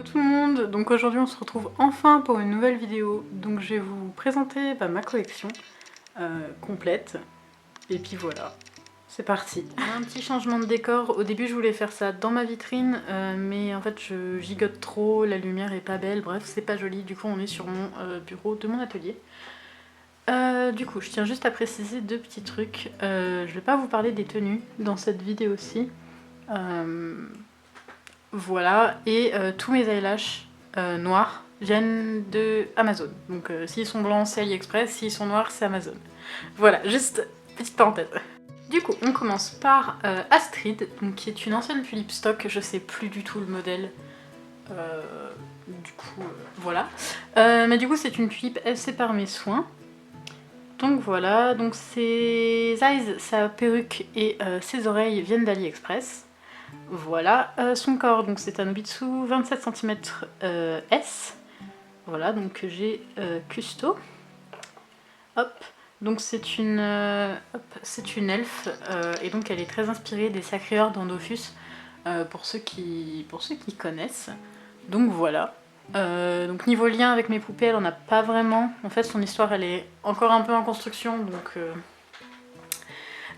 tout le monde, donc aujourd'hui on se retrouve enfin pour une nouvelle vidéo. Donc je vais vous présenter ma collection complète. Et puis voilà, c'est parti. On a un petit changement de décor. Au début je voulais faire ça dans ma vitrine, mais en fait je gigote trop, la lumière est pas belle, bref c'est pas joli. Du coup on est sur mon bureau de mon atelier. Du coup je tiens juste à préciser deux petits trucs. Je vais pas vous parler des tenues dans cette vidéo-ci. Voilà, et tous mes eyelashes noirs viennent de Amazon. Donc s'ils sont blancs c'est AliExpress, s'ils sont noirs c'est Amazon. Voilà, juste petite parenthèse. Du coup, on commence par Astrid, donc, qui est une ancienne tulipe stock, je sais plus du tout le modèle. Voilà. Mais du coup c'est une tulipe FC par mes soins. Donc voilà, donc ses eyes, sa perruque et ses oreilles viennent d'AliExpress. Voilà, son corps, donc c'est un Nobitsu 27 cm S. Voilà, donc j'ai Custo. Hop, donc c'est une elfe, et donc elle est très inspirée des Sacrés Heures dans Dofus, pour ceux qui connaissent. Donc voilà. Donc niveau lien avec mes poupées, elle en a pas vraiment. En fait, son histoire, elle est encore un peu en construction,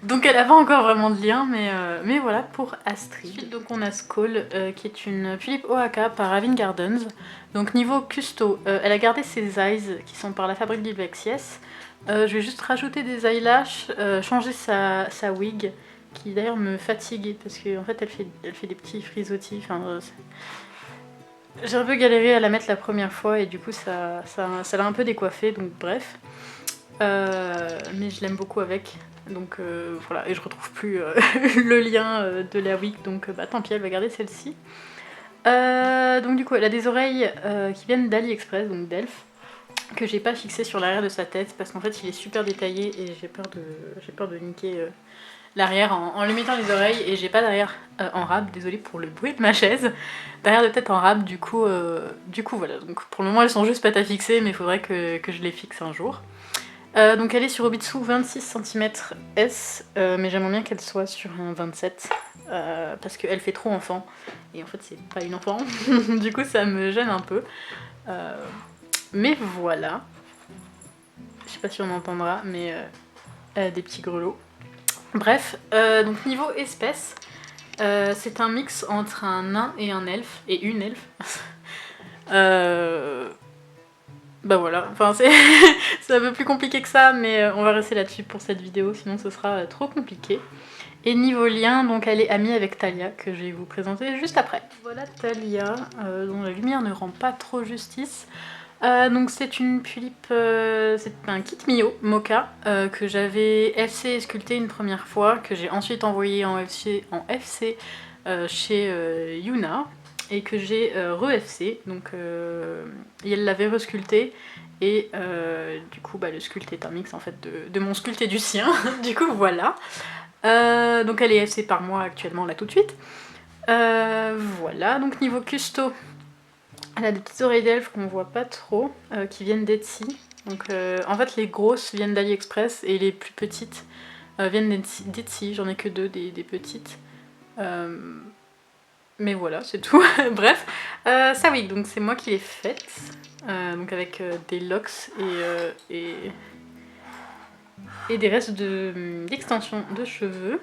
donc elle n'a pas encore vraiment de lien, mais voilà pour Astrid. Ensuite, donc on a Skull, qui est une tulipe OAK par Avin Gardens. Donc niveau custo, elle a gardé ses eyes qui sont par la fabrique d'Ilvexies. Je vais juste rajouter des eyelashes, changer sa wig, qui d'ailleurs me fatigue parce qu'en fait elle fait des petits frisottis. Enfin, j'ai un peu galéré à la mettre la première fois et du coup ça l'a un peu décoiffée, donc bref. Mais je l'aime beaucoup avec. Donc voilà, et je retrouve plus le lien de la wig, donc tant pis, elle va garder celle-ci. Donc du coup, elle a des oreilles qui viennent d'AliExpress, donc d'Elf, que j'ai pas fixé sur l'arrière de sa tête parce qu'en fait il est super détaillé et j'ai peur de niquer l'arrière en lui mettant les oreilles, et j'ai pas d'arrière en rab, désolée pour le bruit de ma chaise, derrière de tête en rab, du coup voilà. Donc pour le moment elles sont juste pas à fixer, mais il faudrait que je les fixe un jour. Donc elle est sur Obitsu 26 cm S, mais j'aimerais bien qu'elle soit sur un 27, parce qu'elle fait trop enfant, et en fait c'est pas une enfant, du coup ça me gêne un peu. Mais voilà, je sais pas si on entendra, mais des petits grelots. Bref, donc niveau espèce, c'est un mix entre un nain et un elfe, et une elfe. Bah voilà, enfin c'est un peu plus compliqué que ça, mais on va rester là-dessus pour cette vidéo, sinon ce sera trop compliqué. Et niveau lien, donc elle est amie avec Talia, que je vais vous présenter juste après. Voilà Talia, dont la lumière ne rend pas trop justice. Donc c'est une tulipe, c'est un kit Mio Mocha, que j'avais FC sculpté une première fois, que j'ai ensuite envoyé en FC chez Yuna, et que j'ai re-FC, donc et elle l'avait resculpté, et du coup le sculpté est un mix en fait de mon sculpté du sien, du coup voilà. Donc elle est FC par moi actuellement là tout de suite. Voilà, donc niveau custo, elle a des petites oreilles d'elfe qu'on voit pas trop, qui viennent d'Etsy. Donc en fait les grosses viennent d'AliExpress et les plus petites viennent d'Etsy, j'en ai que deux des petites. Mais voilà, c'est tout. Bref, sa wig, donc c'est moi qui l'ai faite, donc avec des locks et des restes d'extension de cheveux.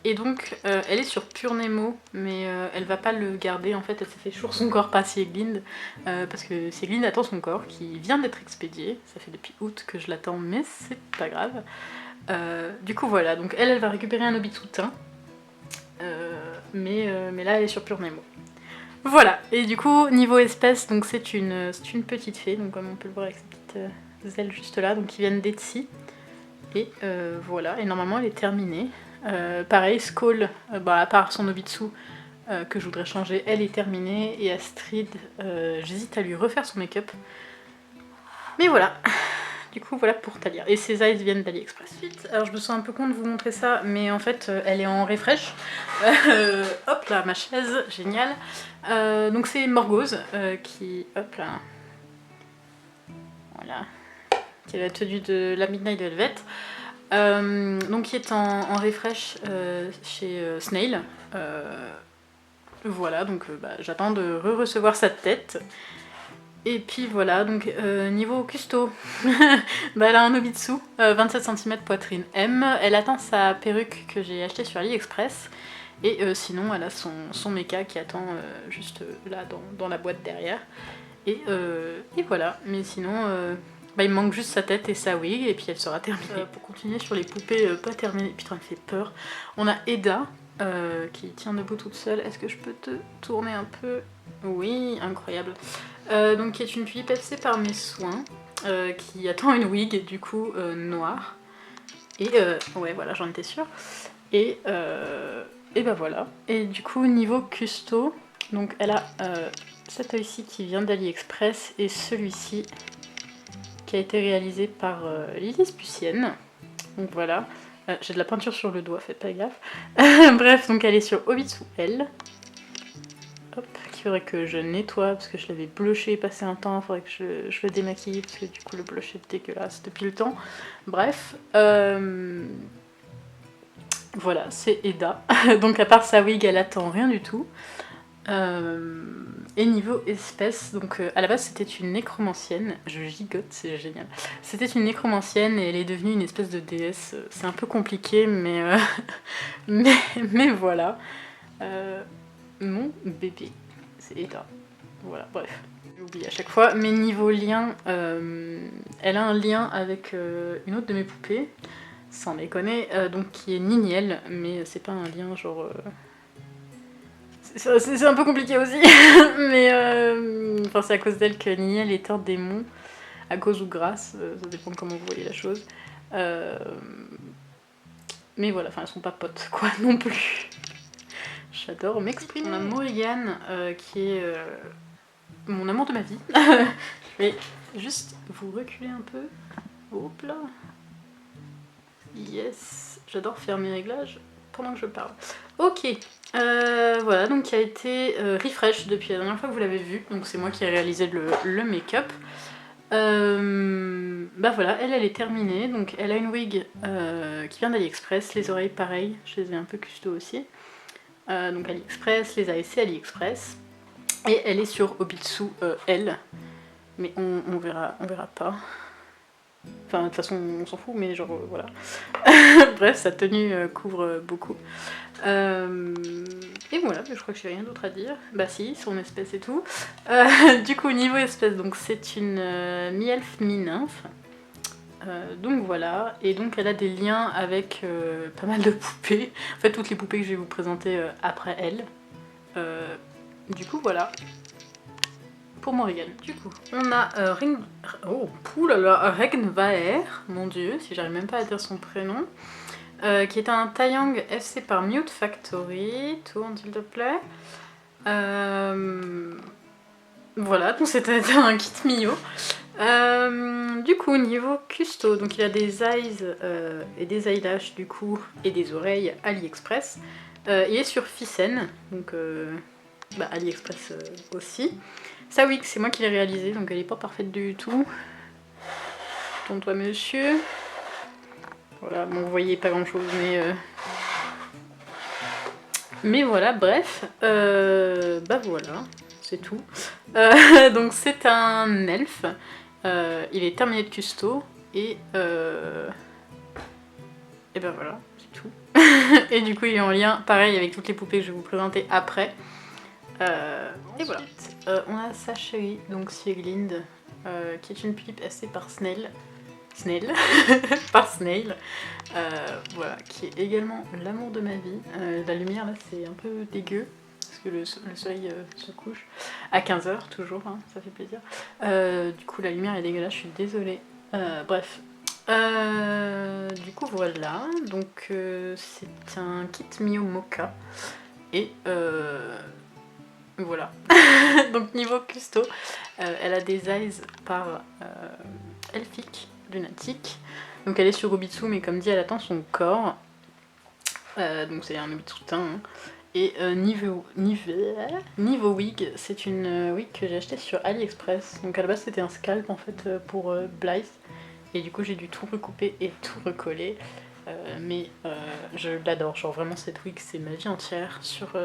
Et donc elle est sur Pure Nemo, mais elle va pas le garder en fait, elle s'est fait chour son corps par Sieglind, parce que Sieglind attend son corps qui vient d'être expédié, ça fait depuis août que je l'attends, mais c'est pas grave. Du coup voilà, donc elle va récupérer un Nobitsu teint, mais là elle est sur Pure Nemo. Voilà, et du coup niveau espèce, donc c'est une petite fée, donc comme on peut le voir avec ses petites ailes juste là, donc qui viennent d'Etsy. Et voilà, et normalement elle est terminée. Pareil, Skull, à part son Nobitsu que je voudrais changer, elle est terminée. Et Astrid, j'hésite à lui refaire son make-up. Mais voilà, du coup voilà pour Talia. Et ses eyes viennent d'AliExpress. Ensuite, alors je me sens un peu con de vous montrer ça, mais en fait elle est en refresh. Hop là, ma chaise, génial. Donc c'est Morgause qui, hop là, voilà, qui est la tenue de la Midnight Velvet. Donc qui est en refresh chez Snail. Voilà, donc j'attends de recevoir sa tête. Et puis voilà, donc niveau custo, elle a un Nobitsu, 27 cm poitrine M. Elle attend sa perruque que j'ai achetée sur AliExpress. Et sinon, elle a son mecha qui attend juste là dans la boîte derrière. Et voilà, mais sinon, il me manque juste sa tête et sa wig, et puis elle sera terminée. Pour continuer sur les poupées pas terminées, putain, elle fait peur. On a Eda qui tient debout toute seule. Est-ce que je peux te tourner un peu? Oui, incroyable. Donc qui est une tulipe FC par mes soins, qui attend une wig du coup noire. Et ouais, voilà, j'en étais sûre. Et bah voilà. Et du coup niveau custo, donc elle a cet œil-ci qui vient d'AliExpress et celui-ci qui a été réalisé par Lilith Pucienne. Donc voilà. J'ai de la peinture sur le doigt, faites pas gaffe. Bref, donc elle est sur Obitsu L. Hop, qu'il faudrait que je nettoie parce que je l'avais blushé passé un temps. Il faudrait que je le démaquille parce que du coup le blush est dégueulasse depuis le temps. Bref. Voilà, c'est Eda. Donc à part sa wig, elle attend rien du tout. Et niveau espèce, donc à la base c'était une nécromancienne, je gigote, c'est génial. C'était une nécromancienne et elle est devenue une espèce de déesse. C'est un peu compliqué, mais mais voilà. Mon bébé, c'est Eda. Voilà, bref. J'oublie à chaque fois. Mais niveau lien, elle a un lien avec une autre de mes poupées, sans déconner, donc qui est Niniel, mais c'est pas un lien genre... C'est un peu compliqué aussi, mais enfin, c'est à cause d'elle que Niniel est un démon, à cause ou grâce, ça dépend de comment vous voyez la chose. Mais voilà, enfin elles sont pas potes quoi non plus. J'adore m'exprimer. On a Morrigan qui est mon amour de ma vie. Je vais juste vous reculer un peu. Hop là. Yes, j'adore faire mes réglages pendant que je parle. Ok, voilà, donc qui a été refresh depuis la dernière fois que vous l'avez vu. Donc c'est moi qui ai réalisé le make-up. Bah voilà, elle est terminée. Donc elle a une wig qui vient d'AliExpress. Les oreilles pareil, je les ai un peu custo aussi. Donc AliExpress, les ASC AliExpress. Et elle est sur Obitsu L. Mais on verra pas. Enfin, de toute façon, on s'en fout, mais genre, voilà. Bref, sa tenue couvre beaucoup. Et voilà, je crois que j'ai rien d'autre à dire. Bah si, son espèce et tout. Du coup, niveau espèce, donc c'est une mi-elfe, mi-nymphe. Donc voilà, et donc elle a des liens avec pas mal de poupées. En fait, toutes les poupées que je vais vous présenter après elle. Du coup, voilà. Pour Morrigan. Du coup, on a Regnvaer, mon dieu, si j'arrive même pas à dire son prénom, qui est un Taeyang FC par Mute Factory. Tourne s'il te plaît. Voilà, donc c'était un kit Mio. Du coup, niveau custo, donc il a des eyes et des eyelashes du coup, et des oreilles AliExpress. Il est sur Fissen, donc AliExpress aussi. Sa wig, c'est moi qui l'ai réalisée, donc elle est pas parfaite du tout. Tourne-toi monsieur. Voilà, bon vous voyez pas grand chose, mais voilà, bref. Voilà, c'est tout. Donc c'est un elfe. Il est terminé de custo, et ben voilà, c'est tout. Et du coup il est en lien, pareil, avec toutes les poupées que je vais vous présenter après. Et voilà. On a sa chérie, donc Sieglind, qui est une tulipe FC par Snail. Par Snail. Voilà, qui est également l'amour de ma vie. La lumière là c'est un peu dégueu, parce que le soleil se couche à 15h toujours, hein, ça fait plaisir. Du coup la lumière est dégueulasse, je suis désolée. Bref. Du coup voilà, donc c'est un kit Mio Mocha. Et voilà. Donc niveau custo, elle a des eyes par Elphic Lunatic. Donc elle est sur Obitsu, mais comme dit, elle attend son corps. Donc c'est un Obitsu teint. Hein. Et niveau wig, c'est une wig que j'ai achetée sur AliExpress. Donc à la base c'était un scalp en fait pour Blythe. Et du coup j'ai dû tout recouper et tout recoller. mais je l'adore, genre vraiment cette wig c'est ma vie entière, sur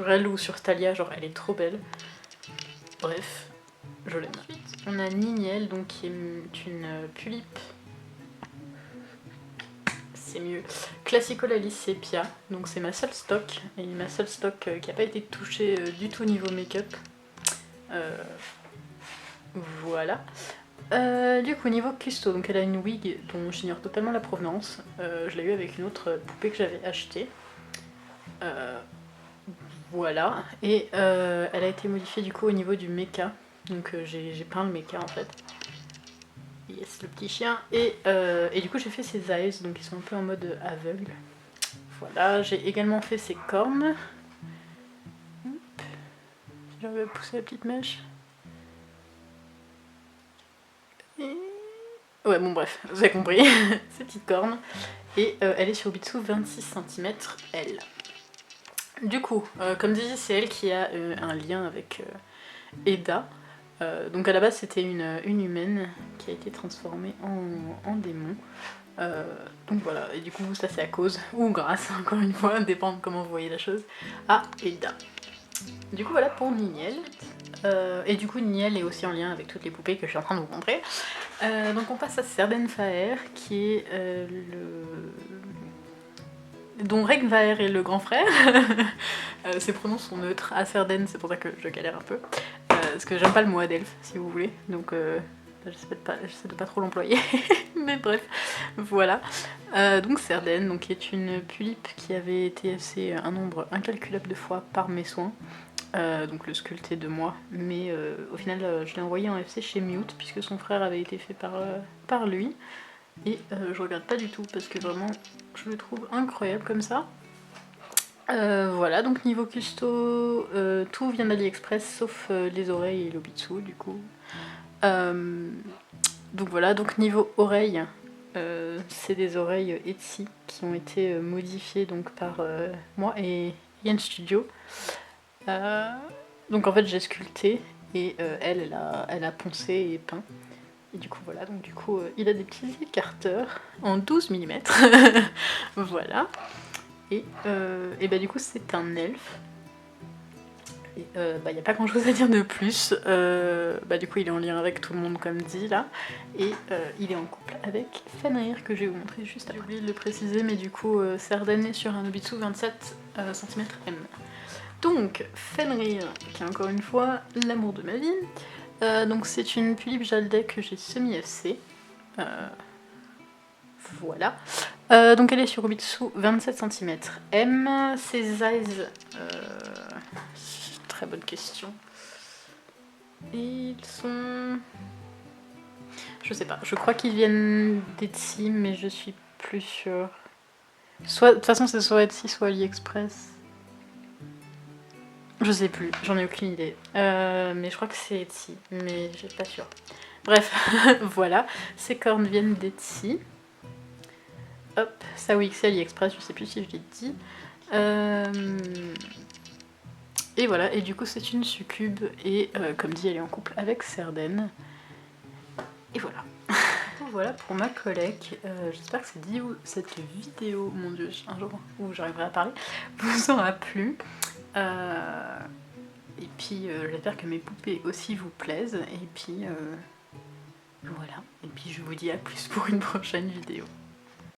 elle ou sur Talia, genre elle est trop belle. Bref, je l'aime. Ensuite on a Niniel, donc qui est une Pulipe, c'est mieux, Classical Alice Sepia, donc c'est ma seule stock, et ma seule stock qui n'a pas été touchée du tout niveau make-up. Voilà. Du coup, niveau custo, donc elle a une wig dont j'ignore totalement la provenance. Je l'ai eu avec une autre poupée que j'avais achetée. Voilà. Et elle a été modifiée du coup au niveau du mecha. Donc j'ai peint le mecha en fait. Yes, le petit chien. Et du coup, j'ai fait ses eyes, donc ils sont un peu en mode aveugle. Voilà. J'ai également fait ses cornes. J'arrive à pousser la petite mèche. Ouais, bon bref, vous avez compris, ces petites cornes. Et elle est sur Bitsu 26 cm, elle. Du coup, comme dit, c'est elle qui a un lien avec Eda. Donc à la base, c'était une humaine qui a été transformée en démon. Donc voilà, et du coup, ça c'est à cause, ou grâce, encore une fois, dépend de comment vous voyez la chose, à Eda. Du coup, voilà pour Niniel. Et du coup, Niniel est aussi en lien avec toutes les poupées que je suis en train de vous montrer. Donc on passe à Serdenfaer, qui est dont Regnvaer est le grand frère. Ses pronoms sont neutres à Serden, c'est pour ça que je galère un peu. Parce que j'aime pas le mot adelphe, si vous voulez, donc j'essaie de pas trop l'employer. Mais bref, voilà. Donc Serden, donc, qui est une Pulipe qui avait été FC un nombre incalculable de fois par mes soins. Donc le sculpte est de moi, mais au final je l'ai envoyé en FC chez Mute puisque son frère avait été fait par lui, et je regrette pas du tout parce que vraiment je le trouve incroyable comme ça. Voilà, donc niveau custo, tout vient d'AliExpress sauf les oreilles et l'obitsu du coup. Donc voilà, donc niveau oreilles, c'est des oreilles Etsy qui ont été modifiées donc par moi et Yen Studio. Donc en fait j'ai sculpté et elle a poncé et peint. Et du coup voilà, donc du coup il a des petits écarteurs en 12 mm. Voilà. Et bah du coup c'est un elfe. Et bah y a pas grand chose à dire de plus. Bah du coup il est en lien avec tout le monde comme dit là. Et il est en couple avec Fenrir que je vais vous montrer juste après. J'ai oublié de le préciser mais du coup Serden est sur un Obitsu 27 cm M. Donc, Fenrir, qui est encore une fois l'amour de ma vie. Donc c'est une Pulipe Jaldec que j'ai semi-FC. Voilà. Donc elle est sur Obitsu 27 cm M. Ses eyes... très bonne question. Ils sont... Je sais pas, je crois qu'ils viennent d'Etsy, mais je suis plus sûre. De toute façon c'est soit Etsy, soit AliExpress. Je sais plus, j'en ai aucune idée. Mais je crois que c'est Etsy, mais je suis pas sûre. Bref, voilà. Ces cornes viennent d'Etsy. Hop, ça oui, c'est AliExpress, je sais plus si je l'ai dit. Et voilà, et du coup c'est une succube, et comme dit, elle est en couple avec Serden. Et voilà. Voilà pour ma collecte. J'espère que cette vidéo, mon dieu, un jour où j'arriverai à parler, vous aura plu. Et puis j'espère que mes poupées aussi vous plaisent. Et puis voilà. Et puis je vous dis à plus pour une prochaine vidéo.